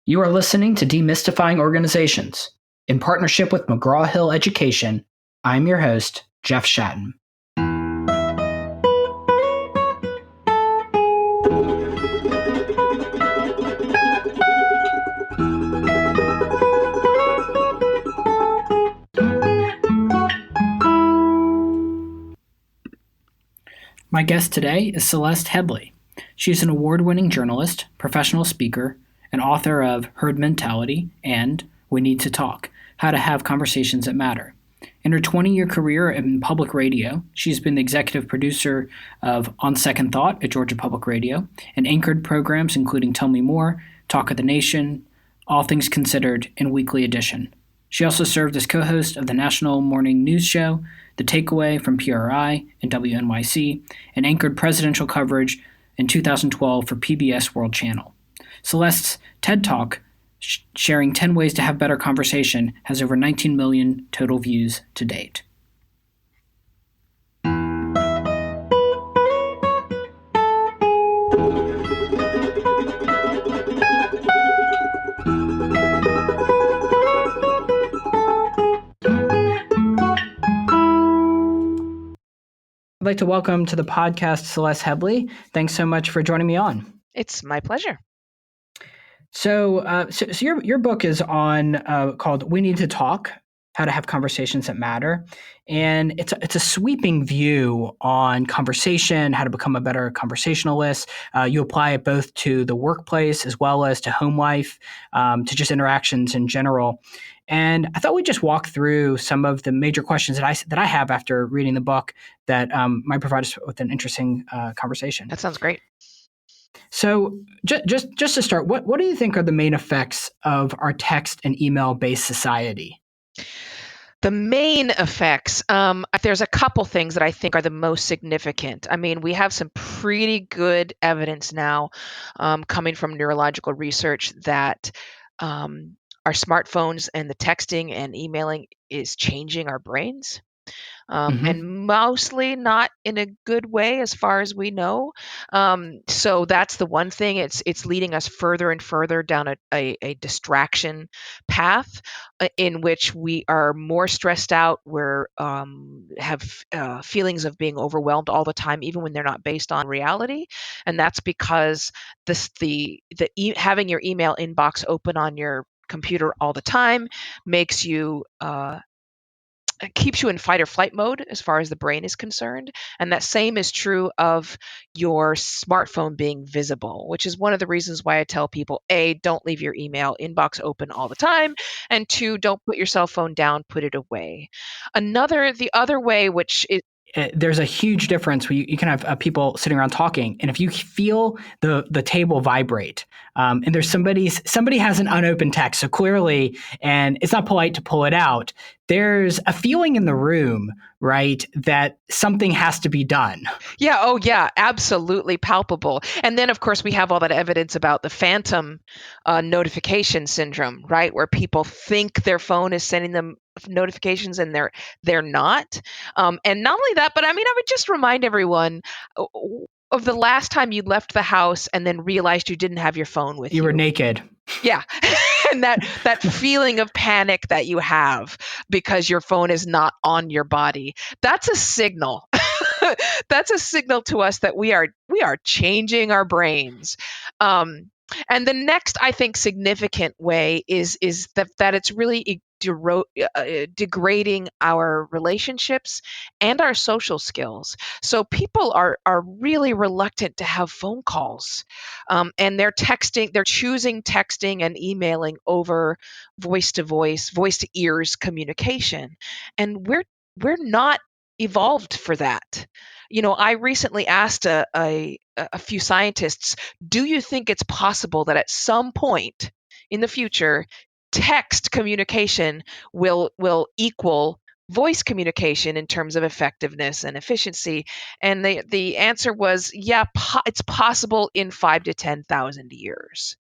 You are listening to Demystifying Organizations. In partnership with McGraw-Hill Education, I'm your host, Jeff Shatton. My guest today is Celeste Headlee. She's an award-winning journalist, professional speaker, and author of Herd Mentality and We Need to Talk, How to Have Conversations That Matter. In her 20-year career in public radio, she's been the executive producer of On Second Thought at Georgia Public Radio and anchored programs including Tell Me More, Talk of the Nation, All Things Considered, and Weekly Edition. She also served as co-host of the national morning news show, The Takeaway from PRI and WNYC, and anchored presidential coverage in 2012 for PBS World Channel. Celeste's TED Talk, sharing 10 ways to have better conversation, has over 19 million total views to date. I'd like to welcome to the podcast Celeste Headlee. Thanks so much for joining me on. It's my pleasure. So your book is on called We Need to Talk, How to Have Conversations That Matter. And it's a sweeping view on conversation, how to become a better conversationalist. You apply it both to the workplace as well as to home life, to just interactions in general. And I thought we'd just walk through some of the major questions that I have after reading the book that might provide us with an interesting conversation. That sounds great. So just to start, what do you think are the main effects of our text and email-based society? The main effects, there's a couple things that I think are the most significant. I mean, we have some pretty good evidence now coming from neurological research that our smartphones and the texting and emailing is changing our brains. And mostly not in a good way as far as we know. So that's the one thing. It's leading us further and further down a distraction path in which we are more stressed out. We're have feelings of being overwhelmed all the time, even when they're not based on reality. And that's because having your email inbox open on your computer all the time makes you it keeps you in fight or flight mode as far as the brain is concerned. And that same is true of your smartphone being visible, which is one of the reasons why I tell people, A, don't leave your email inbox open all the time, and 2, don't put your cell phone down, put it away. The other way, which is there's a huge difference where you can have people sitting around talking, and if you feel the table vibrate, and there's somebody has an unopened text, so clearly, and it's not polite to pull it out, there's a feeling in the room, right, that something has to be done. Yeah, oh yeah, absolutely palpable. And then, of course, we have all that evidence about the phantom notification syndrome, right, where people think their phone is sending them notifications and they're not. And not only that, but I mean, I would just remind everyone of the last time you left the house and then realized you didn't have your phone with you. You were naked. Yeah. And that feeling of panic that you have because your phone is not on your body, that's a signal. That's a signal to us that we are changing our brains. And the next, I think, significant way is that it's really degrading our relationships and our social skills. So people are really reluctant to have phone calls, and they're choosing texting and emailing over voice to voice, voice to ears communication, and we're not evolved for that. You know, I recently asked a few scientists, do you think it's possible that at some point in the future, text communication will equal voice communication in terms of effectiveness and efficiency? And the answer was, yeah, it's possible in 5 to 10,000 years.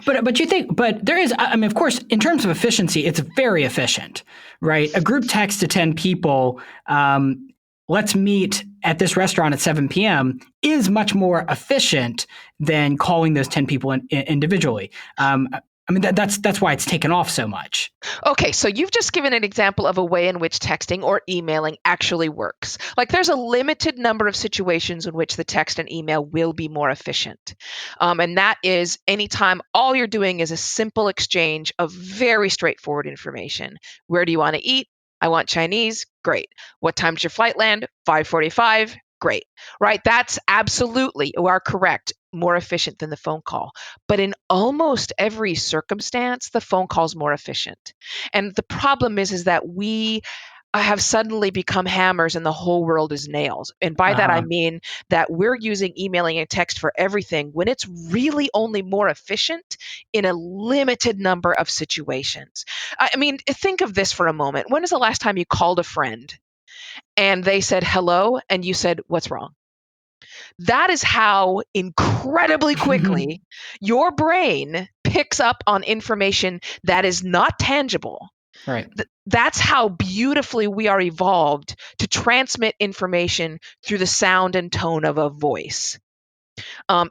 But you think, but there is, I mean, of course, in terms of efficiency, it's very efficient, right? A group text to 10 people, let's meet at this restaurant at 7 p.m. is much more efficient than calling those 10 people individually. I mean, that's why it's taken off so much. Okay, so you've just given an example of a way in which texting or emailing actually works. Like there's a limited number of situations in which the text and email will be more efficient. And that is anytime all you're doing is a simple exchange of very straightforward information. Where do you want to eat? I want Chinese. Great. What time's your flight land? 5:45. Great. Right? That's absolutely, you are correct, more efficient than the phone call. But in almost every circumstance, the phone call is more efficient. And the problem is that we have suddenly become hammers and the whole world is nails. And by that, I mean that we're using emailing and text for everything when it's really only more efficient in a limited number of situations. I mean, think of this for a moment. When is the last time you called a friend and they said hello and you said, what's wrong? That is how incredibly quickly your brain picks up on information that is not tangible. Right. That's how beautifully we are evolved to transmit information through the sound and tone of a voice.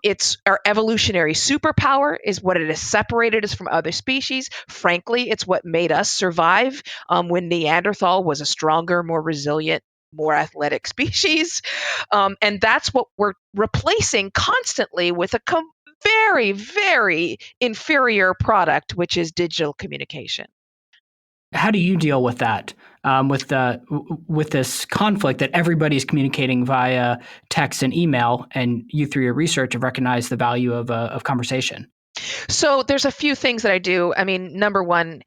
It's our evolutionary superpower is what it has separated us from other species. Frankly, it's what made us survive when Neanderthal was a stronger, more resilient, more athletic species. And that's what we're replacing constantly with a very, very inferior product, which is digital communication. How do you deal with that, with this conflict that everybody's communicating via text and email, and you through your research have recognized the value of conversation? So there's a few things that I do. I mean, number one,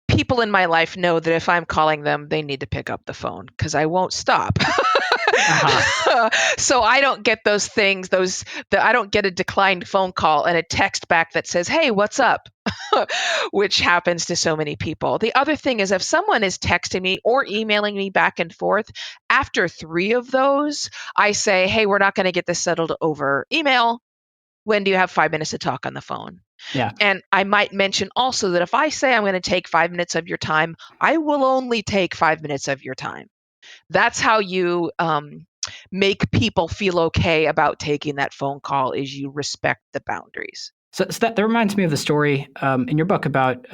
people in my life know that if I'm calling them, they need to pick up the phone because I won't stop. So I don't get those things, I don't get a declined phone call and a text back that says, hey, what's up? Which happens to so many people. The other thing is if someone is texting me or emailing me back and forth, after 3 of those, I say, hey, we're not going to get this settled over email. When do you have 5 minutes to talk on the phone? Yeah. And I might mention also that if I say I'm going to take 5 minutes of your time, I will only take 5 minutes of your time. That's how you make people feel okay about taking that phone call is you respect the boundaries. So that reminds me of the story in your book about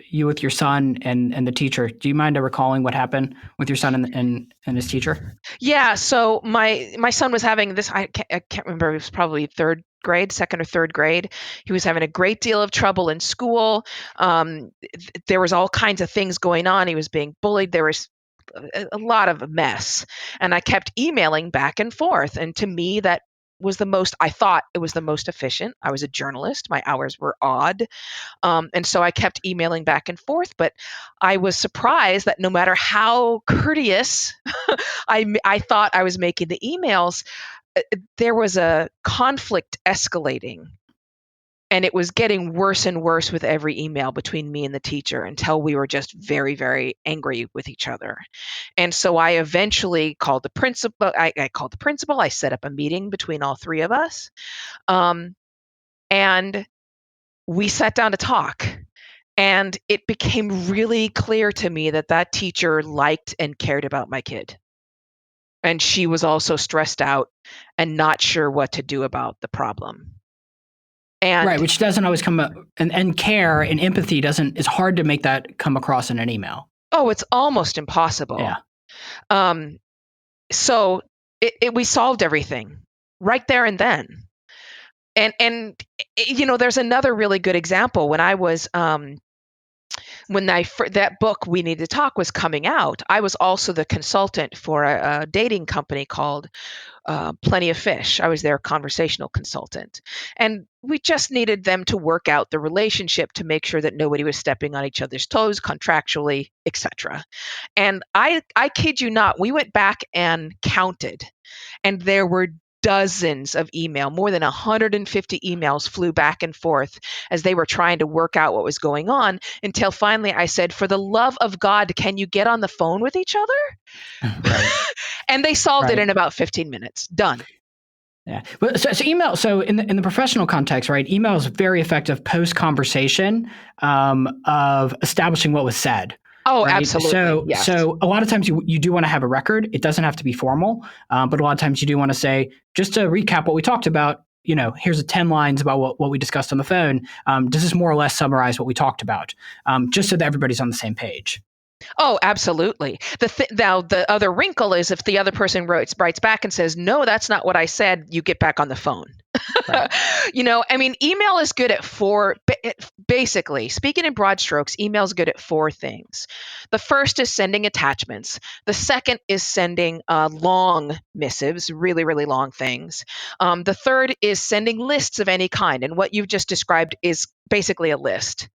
you with your son and the teacher. Do you mind recalling what happened with your son and his teacher? Yeah. So my son was having this. I can't remember. It was probably second or third grade. He was having a great deal of trouble in school. There was all kinds of things going on. He was being bullied. There was a lot of a mess, and I kept emailing back and forth. And to me, that was I thought it was the most efficient. I was a journalist. My hours were odd. And so I kept emailing back and forth, but I was surprised that no matter how courteous I thought I was making the emails, there was a conflict escalating. And it was getting worse and worse with every email between me and the teacher until we were just very, very angry with each other. And so I eventually called the principal. I called the principal. I set up a meeting between all 3 of us. And we sat down to talk. And it became really clear to me that teacher liked and cared about my kid. And she was also stressed out and not sure what to do about the problem. And right, which doesn't always come up, and care and empathy is hard to make that come across in an email. Oh, it's almost impossible. Yeah. So we solved everything right there and then. And there's another really good example. When I was that book We Need to Talk was coming out, I was also the consultant for a dating company called Plenty of Fish. I was their conversational consultant. And we just needed them to work out the relationship to make sure that nobody was stepping on each other's toes contractually, etc. And I kid you not, we went back and counted, and there were dozens of more than 150 emails flew back and forth as they were trying to work out what was going on, until finally I said, for the love of God, can you get on the phone with each other? Right. And they solved it in about 15 minutes. Done. Yeah. So email. So in the professional context, right? Email is very effective post conversation of establishing what was said. Oh, right? absolutely. So, yes. So a lot of times you do want to have a record. It doesn't have to be formal, but a lot of times you do want to say, just to recap what we talked about, here's 10 lines about what we discussed on the phone. Does this more or less summarize what we talked about? Just so that everybody's on the same page. Oh, absolutely. Now, the other wrinkle is if the other person writes back and says, no, that's not what I said, you get back on the phone. Right. Email is good at basically, speaking in broad strokes, email is good at four things. The first is sending attachments. The second is sending long missives, really, really long things. The third is sending lists of any kind. And what you've just described is basically a list.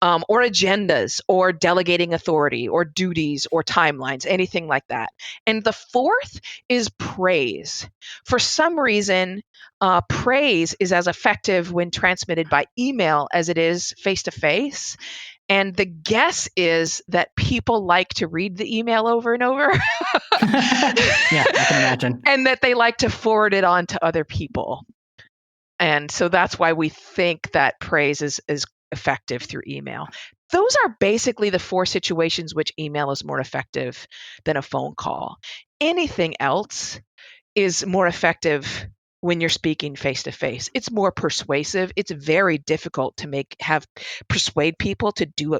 Or agendas, or delegating authority, or duties, or timelines, anything like that. And the fourth is praise. For some reason, praise is as effective when transmitted by email as it is face-to-face. And the guess is that people like to read the email over and over. Yeah, I can imagine. And that they like to forward it on to other people. And so that's why we think that praise is effective through email. Those are basically the four situations which email is more effective than a phone call. Anything else is more effective when you're speaking face to face. It's more persuasive. It's very difficult to persuade people to do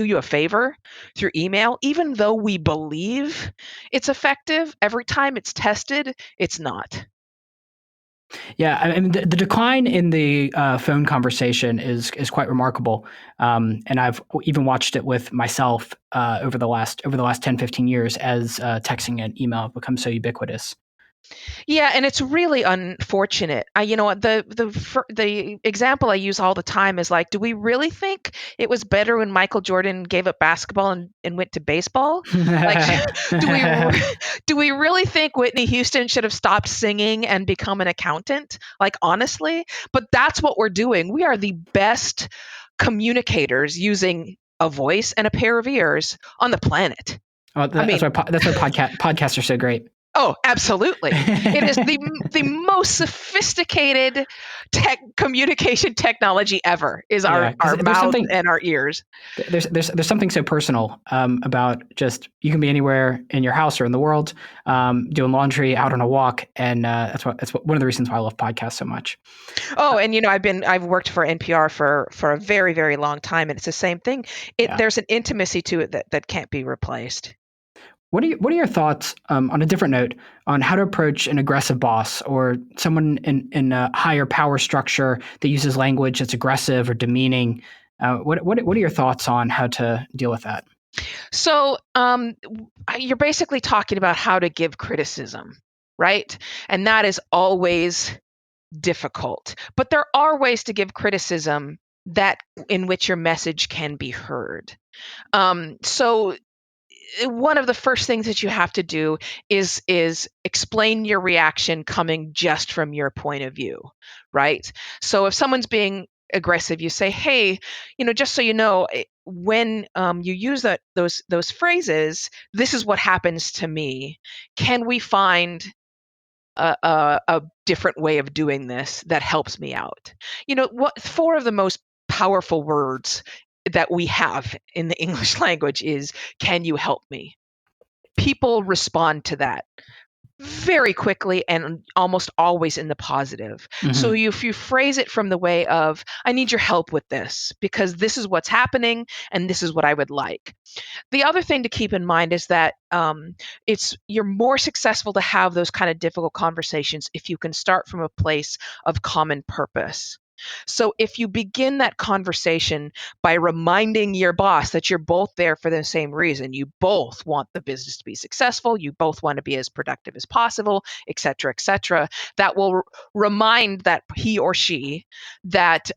you a favor through email, even though we believe it's effective. Every time it's tested, it's not. Yeah, I mean, the decline in the phone conversation is quite remarkable, and I've even watched it with myself over the last 10, 15 years as texting and email have become so ubiquitous. Yeah, and it's really unfortunate. The example I use all the time is like, do we really think it was better when Michael Jordan gave up basketball and went to baseball? Like, do we really think Whitney Houston should have stopped singing and become an accountant? Like, honestly, but that's what we're doing. We are the best communicators using a voice and a pair of ears on the planet. Well, that's why podcasts are so great. Oh, absolutely. It is the most sophisticated communication technology ever is our mouth and our ears. There's something so personal about just you can be anywhere in your house or in the world, doing laundry, out on a walk, and that's one of the reasons why I love podcasts so much. Oh, and I've worked for NPR for a very, very long time, and it's the same thing. There's an intimacy to it that can't be replaced. What are your thoughts, on a different note, on how to approach an aggressive boss or someone in a higher power structure that uses language that's aggressive or demeaning? What are your thoughts on how to deal with that? So you're basically talking about how to give criticism, right? And that is always difficult. But there are ways to give criticism in which your message can be heard. So one of the first things that you have to do is explain your reaction coming just from your point of view, right? So if someone's being aggressive, you say, hey, just so you know, when you use those phrases, this is what happens to me. Can we find a different way of doing this that helps me out? Four of the most powerful words that we have in the English language is, can you help me? People respond to that very quickly and almost always in the positive. Mm-hmm. So if you phrase it from the way of, I need your help with this because this is what's happening and this is what I would like. The other thing to keep in mind is that you're more successful to have those kind of difficult conversations if you can start from a place of common purpose. So if you begin that conversation by reminding your boss that you're both there for the same reason, you both want the business to be successful, you both want to be as productive as possible, et cetera, that will remind that he or she that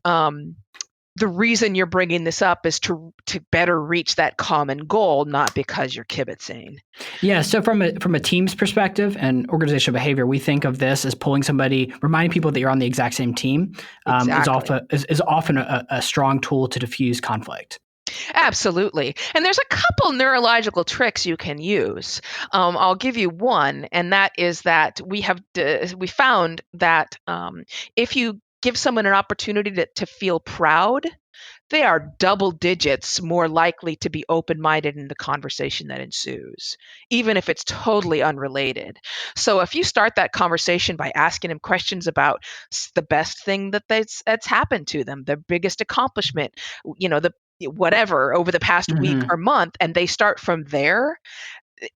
the reason you're bringing this up is to better reach that common goal, not because you're kibitzing. Yeah. So from a team's perspective and organizational behavior, we think of this as pulling somebody, reminding people that you're on the exact same team. Exactly. is often a strong tool to diffuse conflict. Absolutely. And there's a couple neurological tricks you can use. I'll give you one, and that is that we found that if you give someone an opportunity to feel proud, they are double digits more likely to be open-minded in the conversation that ensues, even if it's totally unrelated. So if you start that conversation by asking them questions about the best thing that's happened to them, their biggest accomplishment, the whatever over the past week or month, and they start from there,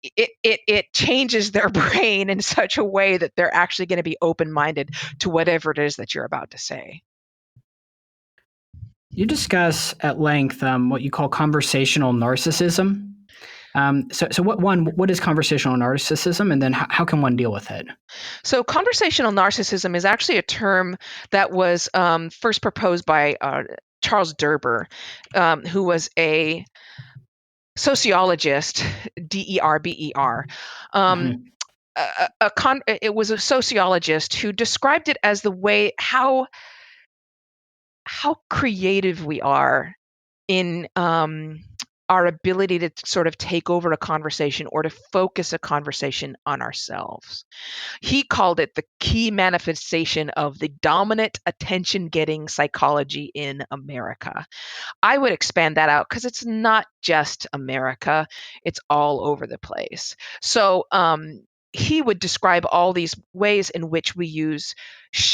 it changes their brain in such a way that they're actually going to be open-minded to whatever it is that you're about to say. You discuss at length what you call conversational narcissism. So what is conversational narcissism, and then how can one deal with it? So conversational narcissism is actually a term that was first proposed by Charles Derber, who was a sociologist, Derber. It was a sociologist who described it as the way how creative we are in our ability to sort of take over a conversation or to focus a conversation on ourselves. He called it the key manifestation of the dominant attention-getting psychology in America. I would expand that out because it's not just America, it's all over the place. So he would describe all these ways in which we use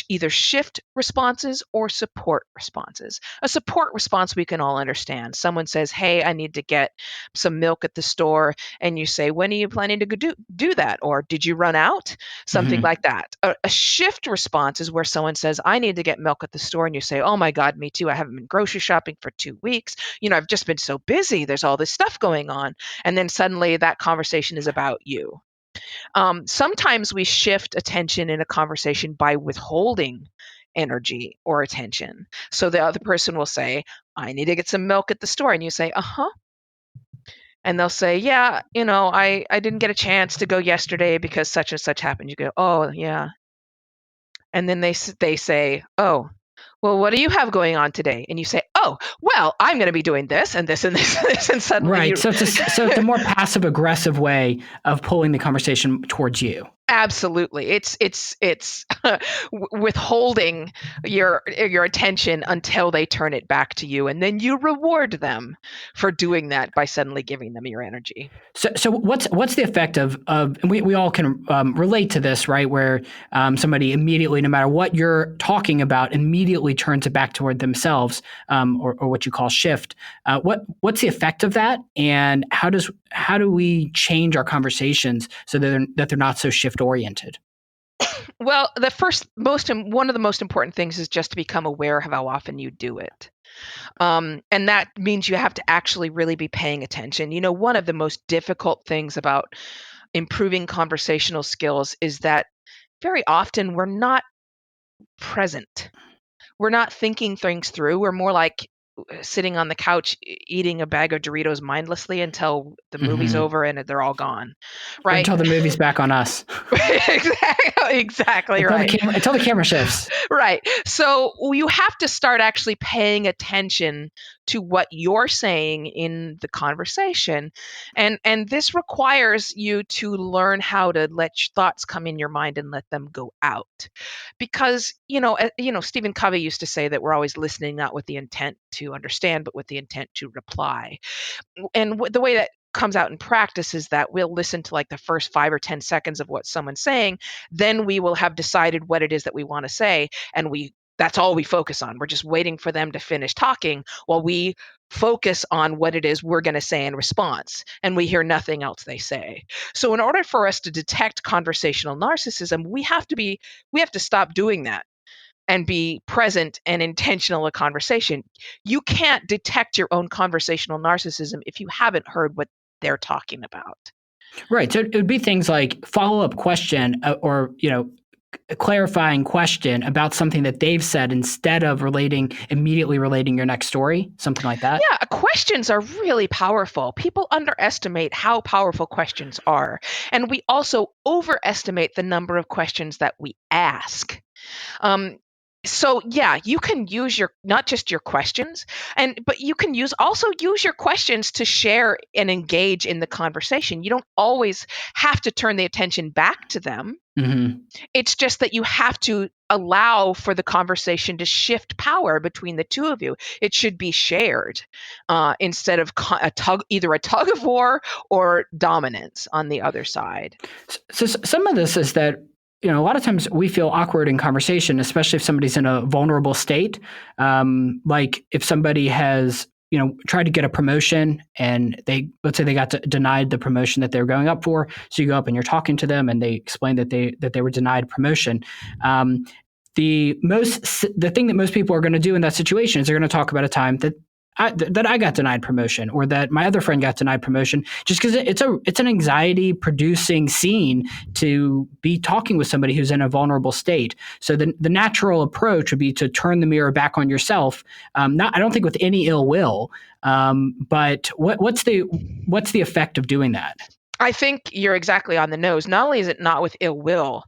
either shift responses or support responses. A support response we can all understand. Someone says, hey, I need to get some milk at the store. And you say, when are you planning to go do that? Or did you run out? Something like that. A shift response is where someone says, I need to get milk at the store. And you say, oh my God, me too. I haven't been grocery shopping for 2 weeks. I've just been so busy. There's all this stuff going on. And then suddenly that conversation is about you. Sometimes we shift attention in a conversation by withholding energy or attention. So the other person will say, I need to get some milk at the store. And you say, uh-huh. And they'll say, yeah, I didn't get a chance to go yesterday because such and such happened. You go, oh, yeah. And then they say, oh, well, what do you have going on today? And you say, oh, well, I'm going to be doing this and this and this and this. And suddenly right. So it's a more passive aggressive way of pulling the conversation towards you. Absolutely. It's withholding your attention until they turn it back to you. And then you reward them for doing that by suddenly giving them your energy. So what's the effect of and we all can relate to this, right? Where somebody immediately, no matter what you're talking about, immediately turns it back toward themselves, or what you call shift. What's the effect of that? And how do we change our conversations so that they're not so shift oriented? Well, one of the most important things is just to become aware of how often you do it. And that means you have to actually really be paying attention. One of the most difficult things about improving conversational skills is that very often we're not present. We're not thinking things through. We're more like sitting on the couch eating a bag of Doritos mindlessly until the movie's over and they're all gone, right? Or until the movie's back on us. Exactly right. Until the camera shifts. Right. So you have to start actually paying attention to what you're saying in the conversation. And this requires you to learn how to let thoughts come in your mind and let them go out. Because, Stephen Covey used to say that we're always listening, not with the intent to understand, but with the intent to reply. And the way that comes out in practice is that we'll listen to like the first 5 or 10 seconds of what someone's saying. Then we will have decided what it is that we want to say. And that's all we focus on. We're just waiting for them to finish talking while we focus on what it is we're going to say in response. And we hear nothing else they say. So in order for us to detect conversational narcissism, we have to stop doing that and be present and intentional in conversation. You can't detect your own conversational narcissism if you haven't heard what they're talking about. Right. So it would be things like follow-up question or, a clarifying question about something that they've said instead of immediately relating your next story, something like that. Yeah, questions are really powerful. People underestimate how powerful questions are. And we also overestimate the number of questions that we ask. So yeah, you can use not just your questions, but you can use your questions to share and engage in the conversation. You don't always have to turn the attention back to them. Mm-hmm. It's just that you have to allow for the conversation to shift power between the two of you. It should be shared instead of either a tug of war or dominance on the other side. So some of this is that, a lot of times we feel awkward in conversation, especially if somebody's in a vulnerable state. Like if somebody has, tried to get a promotion and let's say they got denied the promotion that they were going up for. So you go up and you're talking to them and they explain that they were denied promotion. The thing that most people are going to do in that situation is they're going to talk about a time that I got denied promotion, or that my other friend got denied promotion, just because it's an anxiety producing scene to be talking with somebody who's in a vulnerable state. So the natural approach would be to turn the mirror back on yourself. I don't think with any ill will, but what's the effect of doing that? I think you're exactly on the nose. Not only is it not with ill will,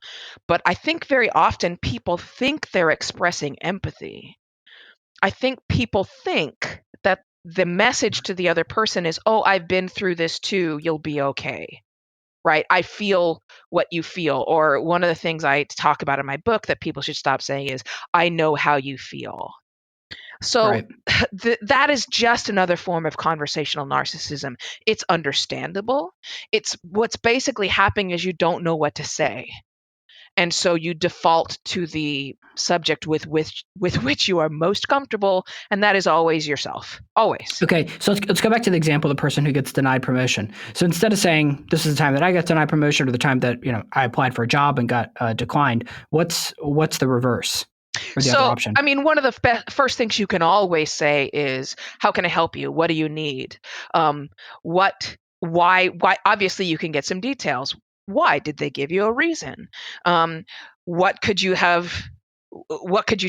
but I think very often people think they're expressing empathy. I think people think that the message to the other person is, oh, I've been through this too, you'll be okay, right? I feel what you feel. Or one of the things I talk about in my book that people should stop saying is, I know how you feel. So Right. That is just another form of conversational narcissism. It's understandable. It's what's basically happening is you don't know what to say. And so you default to the subject with which you are most comfortable, and that is always yourself. Always. Okay, so let's go back to the example of the person who gets denied promotion. So instead of saying this is the time that I got denied promotion, or the time that I applied for a job and got declined, what's the reverse or the other option? I mean, one of the first things you can always say is, "How can I help you? What do you need? Why? Obviously, you can get some details. Why did they give you a reason? What could you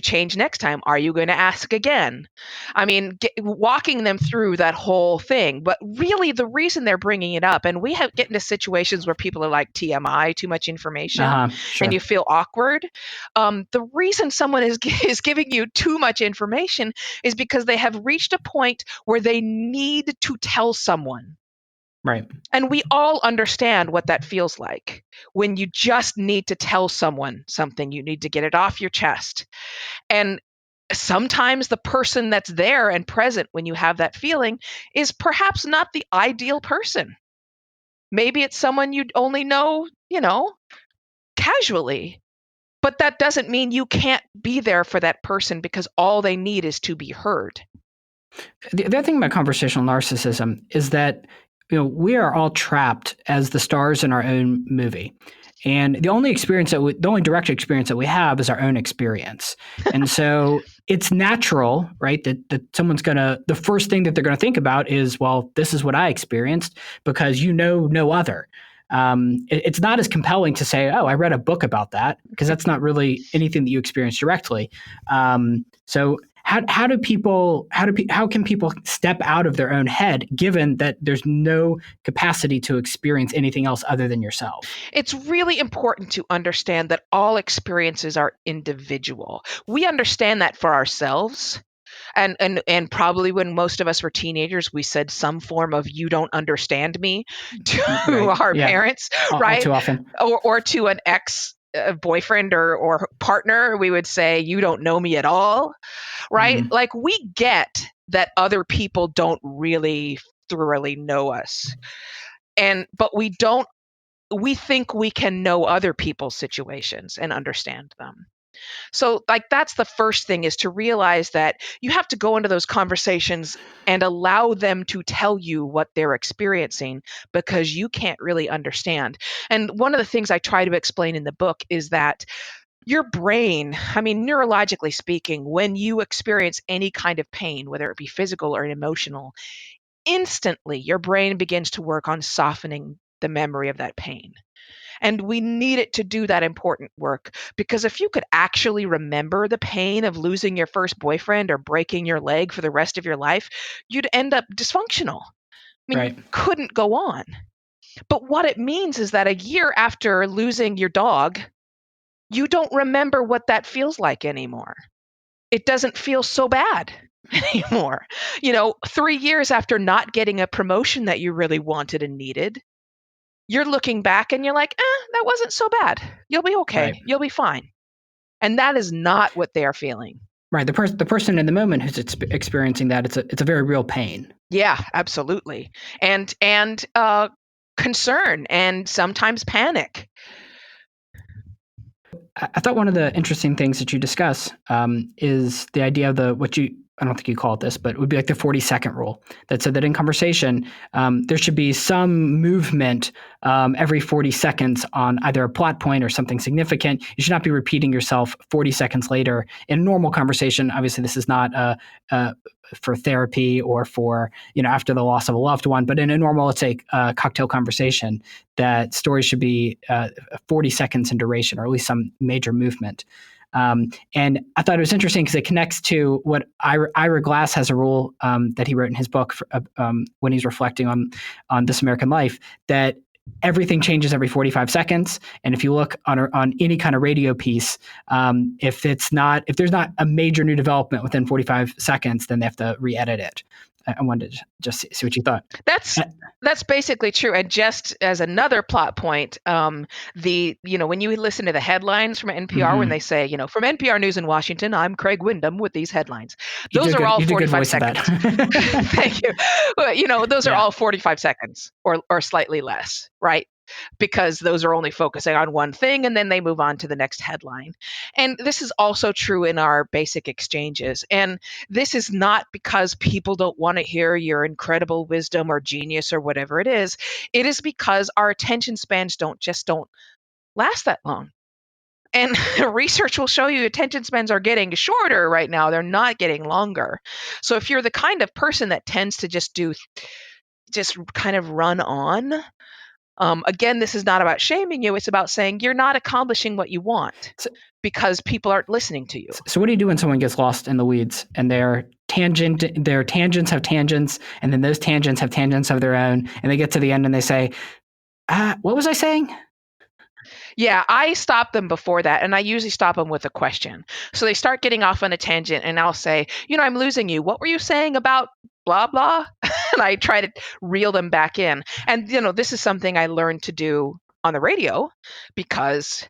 change next time? Are you going to ask again?" I mean, walking them through that whole thing. But really, the reason they're bringing it up, and we get into situations where people are like TMI, too much information, Sure. and you feel awkward. The reason someone is giving you too much information is because they have reached a point where they need to tell someone. Right. And we all understand what that feels like when you just need to tell someone something. You need to get it off your chest. And sometimes the person that's there and present when you have that feeling is perhaps not the ideal person. Maybe it's someone you only know, casually. But that doesn't mean you can't be there for that person, because all they need is to be heard. The other thing about conversational narcissism is that we are all trapped as the stars in our own movie. And the only direct experience that we have is our own experience. And so it's natural, right, that someone's the first thing that they're going to think about is, well, this is what I experienced, because no other. It's not as compelling to say, oh, I read a book about that, because that's not really anything that you experienced directly. So how can people step out of their own head, given that there's no capacity to experience anything else other than yourself? It's really important to understand that all experiences are individual. We understand that for ourselves. And probably when most of us were teenagers, we said some form of "you don't understand me" to our parents, right? All too often. Or to an ex boyfriend or partner, we would say, "You don't know me at all," right? Mm-hmm. Like, we get that other people don't really thoroughly know us, but we think we can know other people's situations and understand them. So, that's the first thing, is to realize that you have to go into those conversations and allow them to tell you what they're experiencing, because you can't really understand. And one of the things I try to explain in the book is that your brain, neurologically speaking, when you experience any kind of pain, whether it be physical or emotional, instantly your brain begins to work on softening the memory of that pain. And we need it to do that important work, because if you could actually remember the pain of losing your first boyfriend or breaking your leg for the rest of your life, you'd end up dysfunctional. Right. You couldn't go on. But what it means is that a year after losing your dog, you don't remember what that feels like anymore. It doesn't feel so bad anymore. 3 years after not getting a promotion that you really wanted and needed, you're looking back and you're like, that wasn't so bad. You'll be okay. Right. You'll be fine. And that is not what they are feeling. Right. The person in the moment who's experiencing that, it's a very real pain. Yeah, absolutely. And concern and sometimes panic. I thought one of the interesting things that you discuss is the idea of I don't think you call it this, but it would be like the 40-second rule that said that in conversation, there should be some movement every 40 seconds on either a plot point or something significant. You should not be repeating yourself 40 seconds later. In a normal conversation, obviously this is not for therapy or for, after the loss of a loved one, but in a normal, let's say, cocktail conversation, that stories should be 40 seconds in duration, or at least some major movement. And I thought it was interesting because it connects to what Ira Glass has a rule that he wrote in his book when he's reflecting on This American Life, that everything changes every 45 seconds. And if you look on any kind of radio piece, if there's not a major new development within 45 seconds, then they have to re-edit it. I wanted to just see what you thought. That's basically true. And just as another plot point, when you listen to the headlines from NPR, when they say, from NPR News in Washington, I'm Craig Wyndham with these headlines. Those are all 45 seconds. Thank you. But, those are all 45 seconds or slightly less, right? Because those are only focusing on one thing, and then they move on to the next headline. And this is also true in our basic exchanges. And this is not because people don't want to hear your incredible wisdom or genius or whatever it is. It is because our attention spans don't last that long. And research will show you attention spans are getting shorter right now. They're not getting longer. So if you're the kind of person that tends to just kind of run on, again, this is not about shaming you. It's about saying you're not accomplishing what you want because people aren't listening to you. So what do you do when someone gets lost in the weeds and their tangents have tangents, and then those tangents have tangents of their own, and they get to the end and they say, what was I saying? Yeah, I stop them before that, and I usually stop them with a question. So they start getting off on a tangent, and I'll say, I'm losing you. What were you saying about blah, blah? And I try to reel them back in. And, this is something I learned to do on the radio because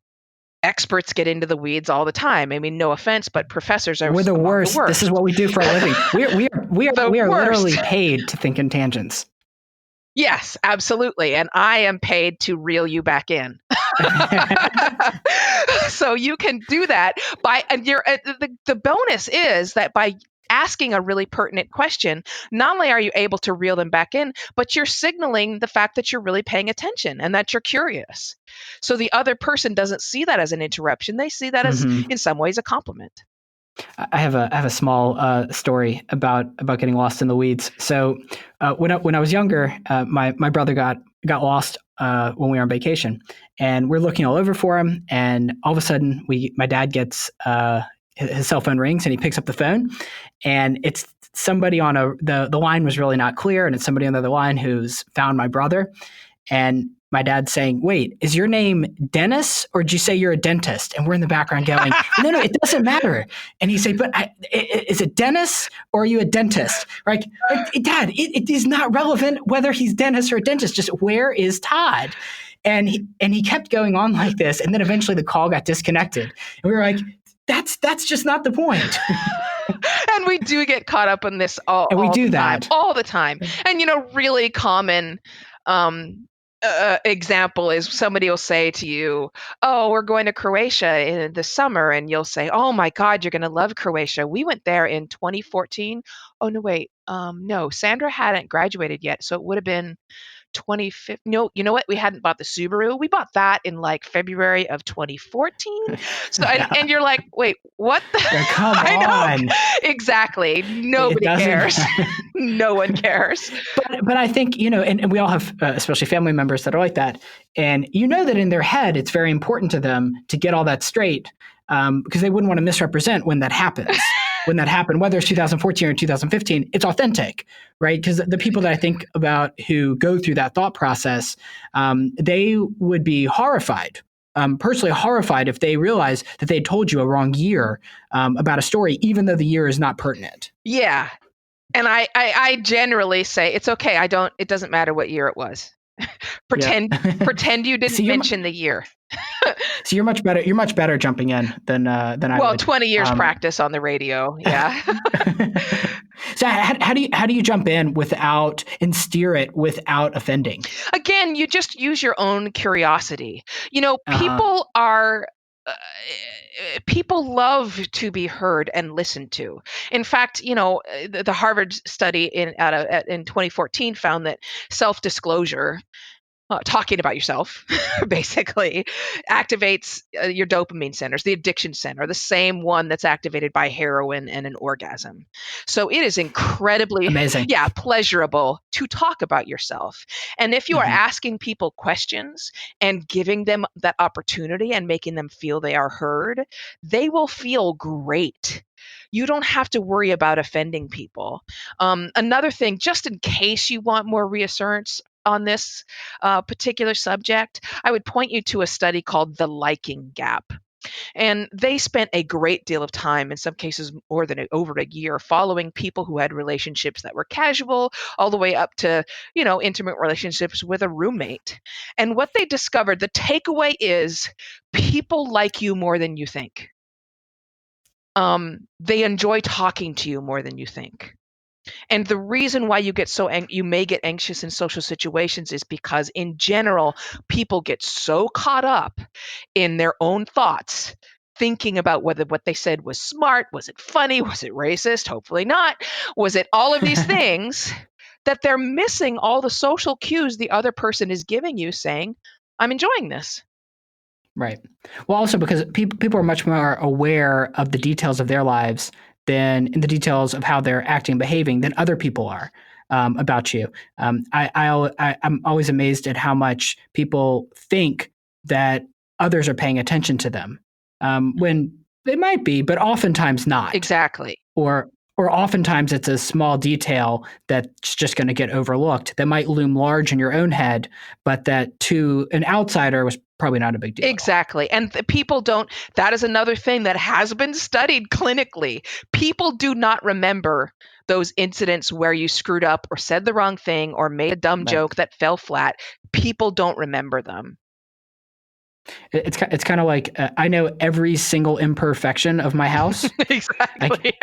experts get into the weeds all the time. I mean, no offense, but professors are We're the worst. This is what we do for a living. We are literally paid to think in tangents. Yes, absolutely. And I am paid to reel you back in. So you can do that the bonus is that by asking a really pertinent question, not only are you able to reel them back in, but you're signaling the fact that you're really paying attention and that you're curious. So the other person doesn't see that as an interruption. They see that as, in some ways, a compliment. I have a small story about getting lost in the weeds. So when I was younger, my brother got lost when we were on vacation, and we're looking all over for him. And all of a sudden, my dad gets his cell phone rings, and he picks up the phone, and it's somebody on the line was really not clear, and it's somebody on the other line who's found my brother. And my dad's saying, wait, is your name Dennis, or did you say you're a dentist? And we're in the background going, no, it doesn't matter. And he said, but is it Dennis or are you a dentist? Like Dad, it is not relevant whether he's Dennis or a dentist. Just where is Todd? And he kept going on like this. And then eventually the call got disconnected. And we were like, that's just not the point. And we do get caught up in this all the time. And, really common example is somebody will say to you, oh, we're going to Croatia in the summer. And you'll say, oh my God, you're going to love Croatia. We went there in 2014. Oh, no, wait. No, Sandra hadn't graduated yet. So it would have been 2015. No, you know what? We hadn't bought the Subaru. We bought that in like February of 2014. So, and you're like, wait, what? Come on. Exactly. Nobody cares. No one cares. But I think, and we all have, especially family members that are like that. And that in their head, it's very important to them to get all that straight because they wouldn't want to misrepresent when that happens. When that happened, whether it's 2014 or 2015, it's authentic, right? Because the people that I think about who go through that thought process, they would be horrified, personally horrified if they realize that they told you a wrong year about a story, even though the year is not pertinent. Yeah. And I generally say, it's okay. It doesn't matter what year it was. Pretend Yeah. pretend you didn't So mention the year. so you're much better. You're much better jumping in than I Well, would. 20 years practice on the radio. Yeah. So how do you jump in without and steer it without offending? Again, you just use your own curiosity. Uh-huh. Uh, people love to be heard and listened to. In fact, the Harvard study in 2014 found that self-disclosure, talking about yourself, basically, activates your dopamine centers, the addiction center, the same one that's activated by heroin and an orgasm. So it is incredibly, Amazing. yeah, pleasurable to talk about yourself. And if you are Mhm. asking people questions and giving them that opportunity and making them feel they are heard, they will feel great. You don't have to worry about offending people. Another thing, just in case you want more reassurance on this particular subject, I would point you to a study called the liking gap. And they spent a great deal of time, in some cases more than over a year, following people who had relationships that were casual, all the way up to, intimate relationships with a roommate. And what they discovered, the takeaway is people like you more than you think. They enjoy talking to you more than you think. And the reason why you may get anxious in social situations is because in general, people get so caught up in their own thoughts, thinking about whether what they said was smart, was it funny, was it racist, hopefully not, was it all of these things, that they're missing all the social cues the other person is giving you, saying, I'm enjoying this. Right. Well, also because people are much more aware of the details of their lives than in the details of how they're acting and behaving than other people are about you. I'm always amazed at how much people think that others are paying attention to them when they might be, but oftentimes not. Exactly. Or oftentimes it's a small detail that's just going to get overlooked that might loom large in your own head, but that to an outsider was probably not a big deal. Exactly. And people don't, that is another thing that has been studied clinically. People do not remember those incidents where you screwed up or said the wrong thing or made a dumb joke that fell flat. People don't remember them. It's kind of like I know every single imperfection of my house. Exactly.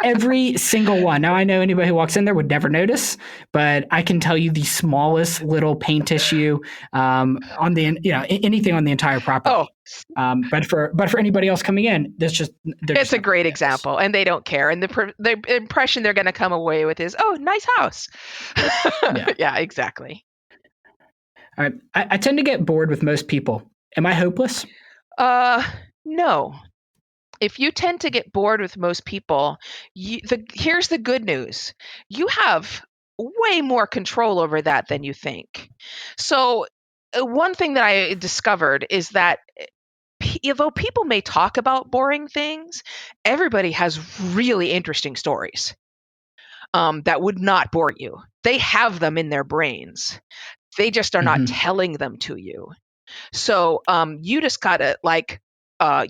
Every single one. Now I know anybody who walks in there would never notice, but I can tell you the smallest little paint issue on the anything on the entire property. Oh, but for anybody else coming in, it's a great example, and they don't care. And the impression they're going to come away with is, "Oh, nice house." Yeah, exactly. All right, I tend to get bored with most people. Am I hopeless? No. If you tend to get bored with most people, here's the good news. You have way more control over that than you think. So, one thing that I discovered is that although people may talk about boring things, everybody has really interesting stories that would not bore you. They have them in their brains. They just are not telling them to you. So you just gotta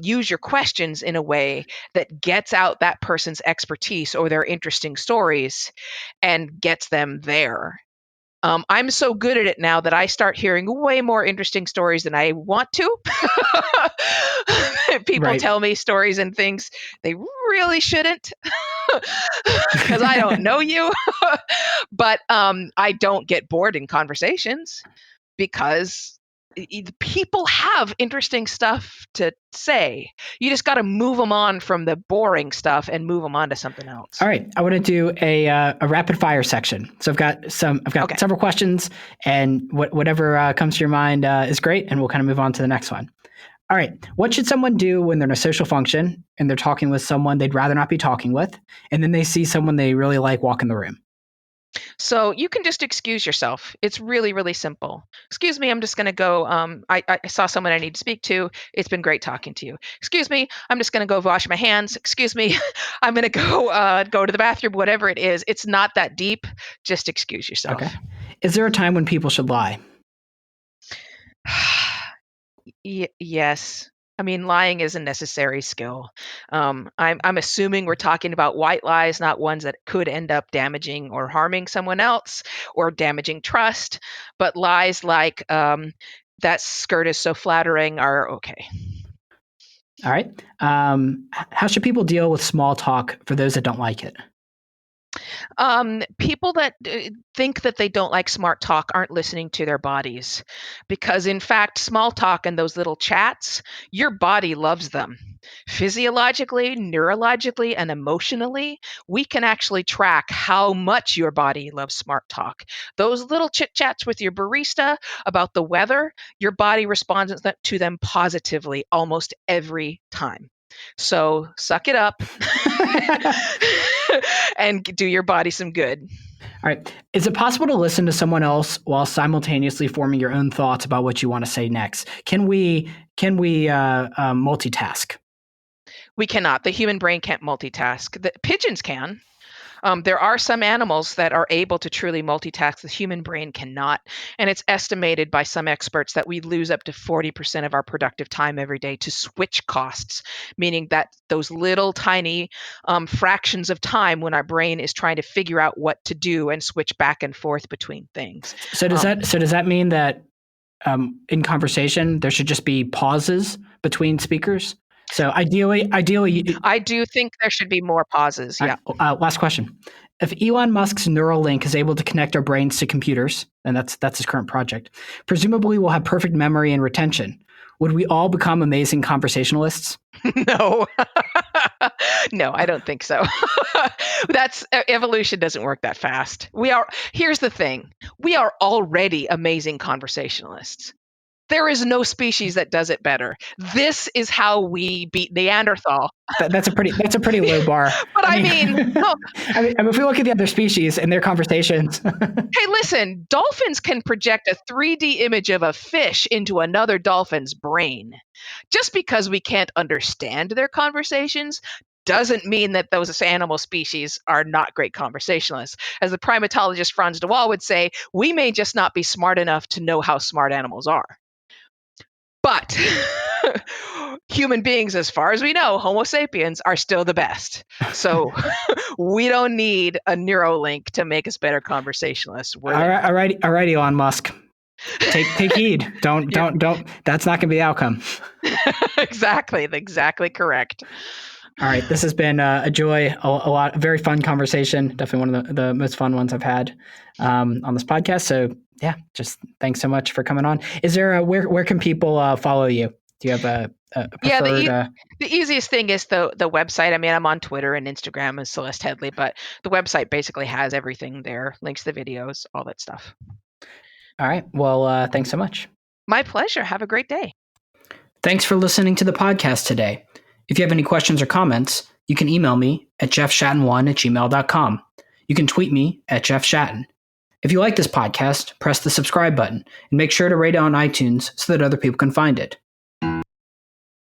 use your questions in a way that gets out that person's expertise or their interesting stories and gets them there. I'm so good at it now that I start hearing way more interesting stories than I want to. People tell me stories and things they really shouldn't because I don't know you. But I don't get bored in conversations because people have interesting stuff to say. You just got to move them on from the boring stuff and move them on to something else. All right, I want to do a rapid fire section. So I've got several questions, and whatever comes to your mind is great, and we'll kind of move on to the next one. All right, what should someone do when they're in a social function and they're talking with someone they'd rather not be talking with, and then they see someone they really like walk in the room? So you can just excuse yourself. It's really, really simple. Excuse me, I'm just going to go. I saw someone I need to speak to. It's been great talking to you. Excuse me, I'm just going to go wash my hands. Excuse me, I'm going to go to the bathroom, whatever it is. It's not that deep. Just excuse yourself. Okay. Is there a time when people should lie? Yes. I mean, lying is a necessary skill. I'm assuming we're talking about white lies, not ones that could end up damaging or harming someone else or damaging trust. But lies like that skirt is so flattering are okay. All right. How should people deal with small talk for those that don't like it? People that think that they don't like smart talk aren't listening to their bodies, because in fact, small talk and those little chats, your body loves them. Physiologically, neurologically, and emotionally, we can actually track how much your body loves smart talk. Those little chit chats with your barista about the weather, your body responds to them positively almost every time. So suck it up and do your body some good. All right. Is it possible to listen to someone else while simultaneously forming your own thoughts about what you want to say next? Can we multitask? We cannot. The human brain can't multitask. The pigeons can. There are some animals that are able to truly multitask. The human brain cannot. And it's estimated by some experts that we lose up to 40% of our productive time every day to switch costs, meaning that those little tiny fractions of time when our brain is trying to figure out what to do and switch back and forth between things. So does that mean that in conversation there should just be pauses between speakers? So ideally, I do think there should be more pauses. Yeah. Last question: if Elon Musk's Neuralink is able to connect our brains to computers, and that's his current project, presumably we'll have perfect memory and retention. Would we all become amazing conversationalists? No, no, I don't think so. Evolution doesn't work that fast. Here's the thing: we are already amazing conversationalists. There is no species that does it better. This is how we beat Neanderthal. That's a pretty low bar. But I mean, no. I mean, if we look at the other species and their conversations. Hey, listen, dolphins can project a 3D image of a fish into another dolphin's brain. Just because we can't understand their conversations doesn't mean that those animal species are not great conversationalists. As the primatologist Franz de Waal would say, we may just not be smart enough to know how smart animals are. But human beings, as far as we know, Homo sapiens, are still the best. So we don't need a Neuralink to make us better conversationalists. All right, Elon Musk. Take heed. Don't. That's not going to be the outcome. Exactly correct. All right, this has been a joy, a very fun conversation. Definitely one of the most fun ones I've had on this podcast. So yeah, just thanks so much for coming on. Is there where can people follow you? Do you have a preferred? The easiest thing is the website. I mean, I'm on Twitter and Instagram as Celeste Headlee, but the website basically has everything there, links to the videos, all that stuff. All right. Well, thanks so much. My pleasure. Have a great day. Thanks for listening to the podcast today. If you have any questions or comments, you can email me at jeffshatten1@gmail.com. You can tweet me at jeffshatten. If you like this podcast, press the subscribe button and make sure to rate it on iTunes so that other people can find it.